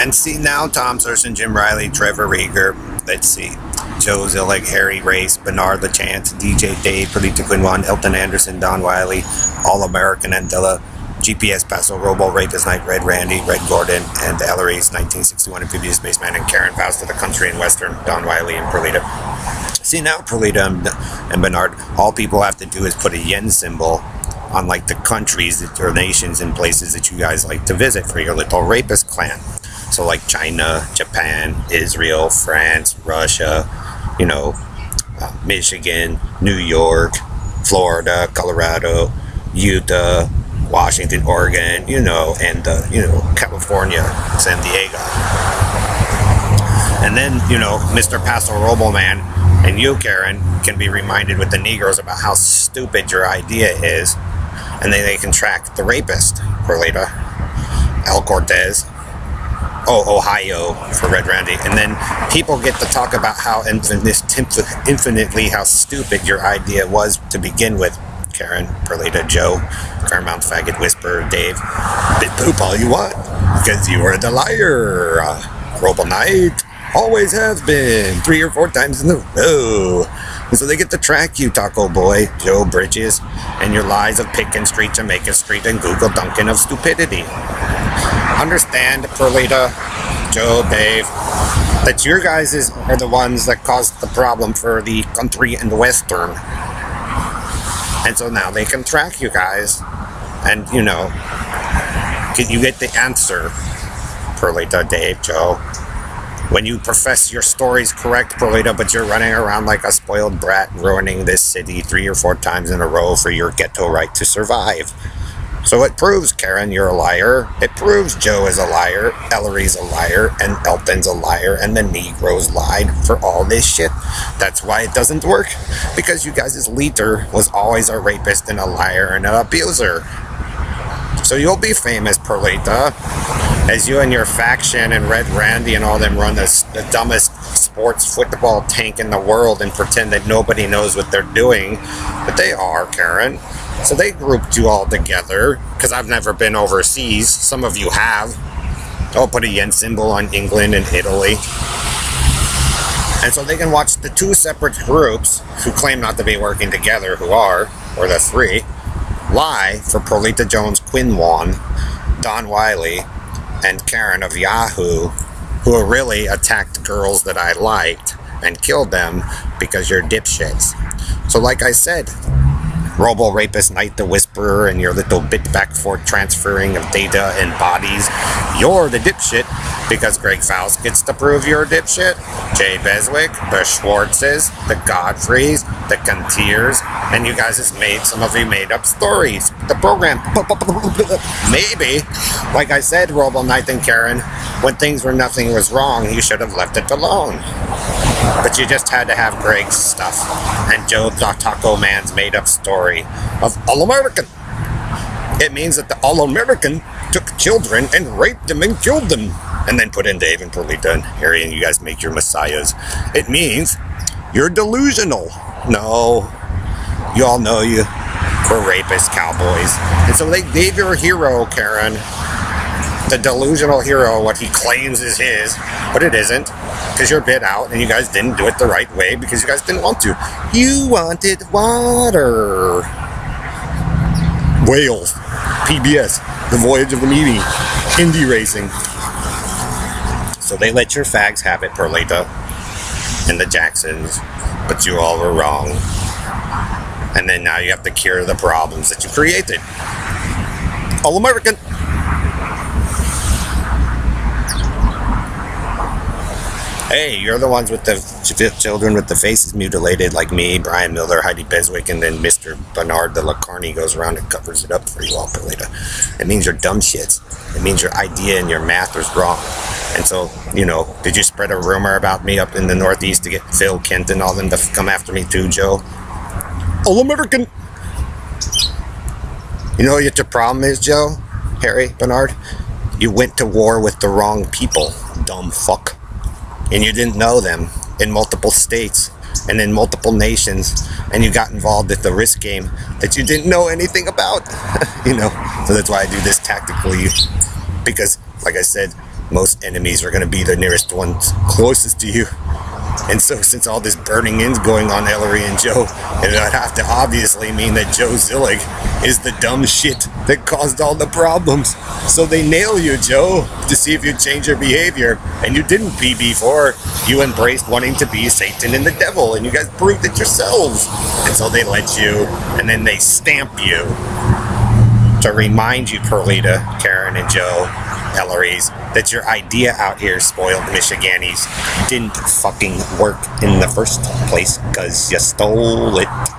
And see now, Tom Serson, Jim Riley, Trevor Rieger. Let's see. Joe Zillig, Harry Race, Bernard LaChance, DJ Dave, Perlita Quinwan, Elton Anderson, Don Wiley, All-American Andela, GPS Paso Robo, Rapist Night, Red Randy, Red Gordon, and Ellery's 1961 Amphibious Spaceman, and Karen Faust of the Country and Western, Don Wiley, and Perlita. See now, Perlita and Bernard, all people have to do is put a yen symbol on like the countries or nations and places that you guys like to visit for your little rapist clan. So like China, Japan, Israel, France, Russia, Michigan, New York, Florida, Colorado, Utah, Washington, Oregon, and California, San Diego. And then, Mr. Paso Robo Man and you, Karen, can be reminded with the Negroes about how stupid your idea is. And then they can track the rapist, Perlita, El Cortez, Ohio for Red Randy. And then people get to talk about how infinitely how stupid your idea was to begin with. Karen, Perlita, Joe, Paramount Faggot, Whisper, Dave. Bit poop all you want, because you are the liar. Robo Knight always has been 3 or 4 times in a row. And so they get to track you, Taco Boy, Joe Bridges, and your lies of Picken Street, Jamaica Street, and Google Duncan of stupidity. Understand, Perlita, Joe, Dave, that your guys are the ones that caused the problem for the country and the Western. And so now they can track you guys. And, you get the answer, Perlita, Dave, Joe. When you profess your stories correct, Perlita, but you're running around like a spoiled brat, ruining this city 3 or 4 times in a row for your ghetto right to survive. So it proves, Karen, you're a liar. It proves Joe is a liar, Ellery's a liar, and Elton's a liar, and the Negroes lied for all this shit. That's why it doesn't work. Because you guys' leader was always a rapist and a liar and an abuser. So you'll be famous, Perlita, as you and your faction and Red Randy and all them run the dumbest sports football tank in the world and pretend that nobody knows what they're doing. But they are, Karen. So they grouped you all together, because I've never been overseas. Some of you have. I'll put a yen symbol on England and Italy. And so they can watch the 2 separate groups who claim not to be working together, or the 3, lie for Perlita Jones Quinwan, Don Wiley, and Karen of Yahoo, who really attacked girls that I liked and killed them because you're dipshits. So like I said, Robo Rapist Knight the Whisperer and your little bit back for transferring of data and bodies, you're the dipshit because Greg Faust gets to prove you're a dipshit. Jay Beswick, the Schwartzes, the Godfreys, the Contiers, and you guys some of you made up stories. The program, maybe, like I said, Robo Knight and Karen, when nothing was wrong, you should have left it alone. But you just had to have Greg's stuff and Joe the Taco Man's made-up story of All-American. It means that the All-American took children and raped them and killed them, and then put in Dave and Perlita and Harry, and you guys make your messiahs. It means you're delusional. No, you all know you were rapist cowboys. And so they gave your hero, Karen, the delusional hero, what he claims is his, but it isn't, because you're bid out and you guys didn't do it the right way because you guys didn't want to. You wanted water. Whales, PBS, The Voyage of the Meanie, Indy Racing. So they let your fags have it, Perlita, and the Jacksons, but you all were wrong. And then now you have to cure the problems that you created. All-American. Hey, you're the ones with the children with the faces mutilated, like me, Brian Miller, Heidi Beswick, and then Mr. Bernard de la Carney goes around and covers it up for you all, Perlita. It means you're dumb shits. It means your idea and your math is wrong. And so, did you spread a rumor about me up in the Northeast to get Phil Kent and all them to come after me too, Joe? All-American. You know what your problem is, Joe? Harry, Bernard? You went to war with the wrong people, dumb fuck. And you didn't know them in multiple states and in multiple nations, and you got involved with the risk game that you didn't know anything about. So that's why I do this tactically, because like I said, most enemies are going to be the nearest ones closest to you. And so, since all this burning in's going on, Ellery and Joe, it would have to obviously mean that Joe Zillig is the dumb shit that caused all the problems. So they nail you, Joe, to see if you change your behavior. And you didn't be before. You embraced wanting to be Satan and the devil, and you guys proved it yourselves. And so they let you, and then they stamp you to remind you, Perlita, Karen, and Joe, Ellery's, that your idea out here, spoiled Michiganis, didn't fucking work in the first place because you stole it.